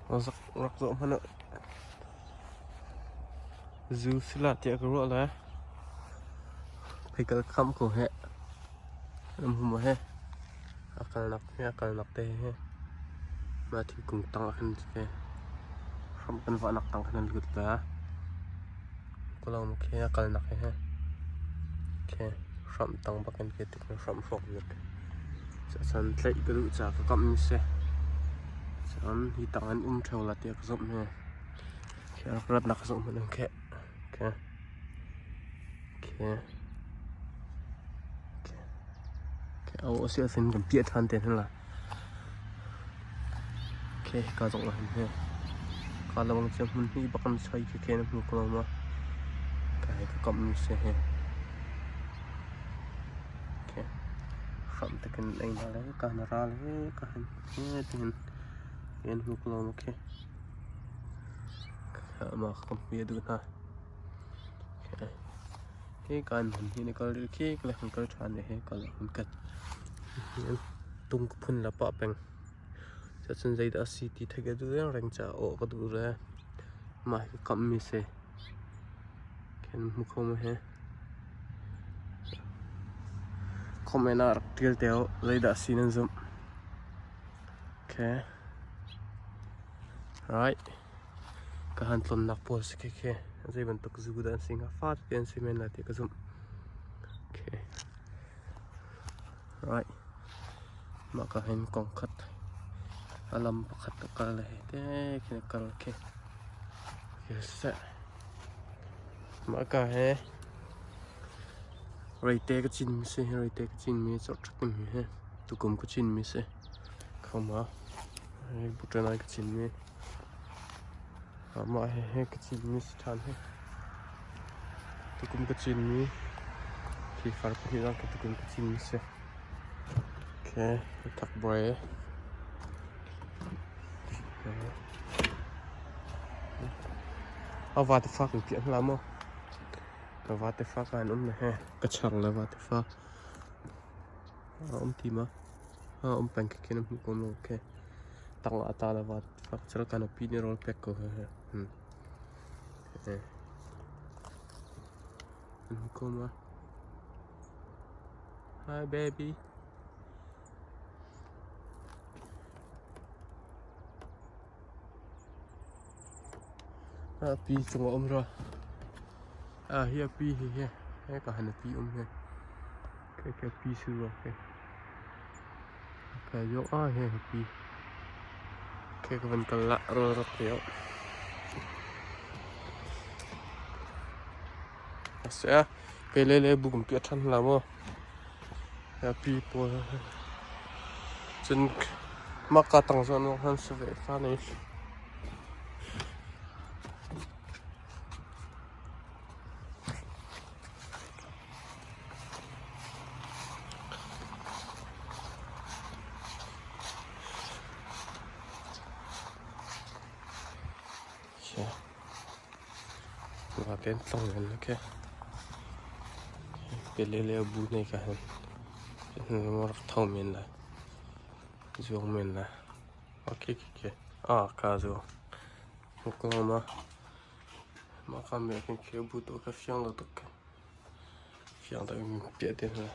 nó rắc rộng hơn nữa dư xí là tiệc cái rượu là phải cái khăm của hệ làm một hệ akan nak teh he mà thì cùng tăng hơn cái không cần vợ nặc tăng hơn được cả cô lòng cái akan nak he cái from tăng bắc cái tiệc from phọc được sẵn lấy cái đủ trả cái cắm như thế sẵn thì tăng anh theo là tiệc rộng nè cái rất nặc rộng hơn cái cái cái ô sẽ xin cầm tiệt hơn tiền hơn là ok cả rộng là hình cả là bằng chấm mình đi bắt con xoay cái nó không có mà cái cắm như thế ok phẩm thì cái này là lấy camera lấy cái hình tiền tiền không có ok mà không biết được ha ok cái mình thì nó có cái là không có tràn này hay còn là không cần tung phun là bỏ bèn cho chân dây đã xịt thì thấy cái đứa răng trả ổ cái đứa ra mà cái cắm như thế cái nó không hay không ai nào tiêu tiêu dây đã xịt nên zoom ok right cái hành tuần nạp bớt cái dây vẫn tục dù đã sinh hoạt phát tiền xí men là thì cái zoom ok right mà cái hành còn khát alam pakat cái này thế cái cái yes mà cái hè rồi tê cái chín mi se rồi tê cái chín mi sọt chắc mi he tụ cùng cái chín mi se không mà bút ra này cái chín mi mà he cái chín mi stan he tụ cùng cái chín mi thì phải có hiện cái tụ cùng cái chín mi se ok thắc bơi what the fuck kiện lắm không cái what the fuck anh ôm này he cái chẳng là what the fuck ôm thì mà ôm bánh cái nó cũng ok tăng lại ta là what the fuck chắc là cái nó pin roll pack của he come on hi baby pi chung ôm rồi here pi here cái cả hành pi ôm here cái pi sư rồi cái vô here pi cái vấn cả lạ rồi rồi kéo sẽ cái lele bukum tiệt thân làm không pi po chân mắc cả tăng sản nó hơn sẽ về pha này và cái tông này ok cái lele bu này cả nó thâu mình là dùng mình là ok cả rồi không mà không biết cái kiểu bút cái phiang là được phiang tại biết thế là